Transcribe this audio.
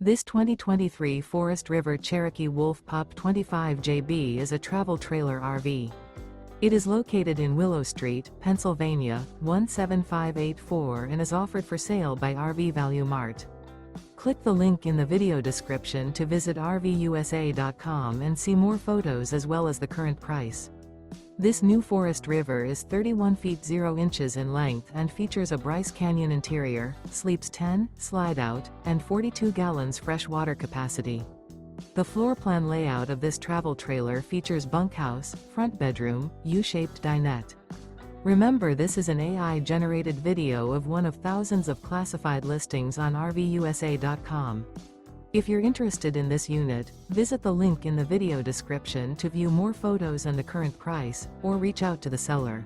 This 2023 Forest River Cherokee Wolf Pup 25JB is a travel trailer RV. It is located in Willow Street, Pennsylvania, 17584 and is offered for sale by RV Value Mart. Click the link in the video description to visit RVUSA.com and see more photos as well as the current price. This new Forest River is 31 feet 0 inches in length and features a Bryce Canyon interior, sleeps 10, slide-out, and 42 gallons fresh water capacity. The floor plan layout of this travel trailer features bunkhouse, front bedroom, U-shaped dinette. Remember, this is an AI-generated video of one of thousands of classified listings on RVUSA.com. If you're interested in this unit, visit the link in the video description to view more photos and the current price, or reach out to the seller.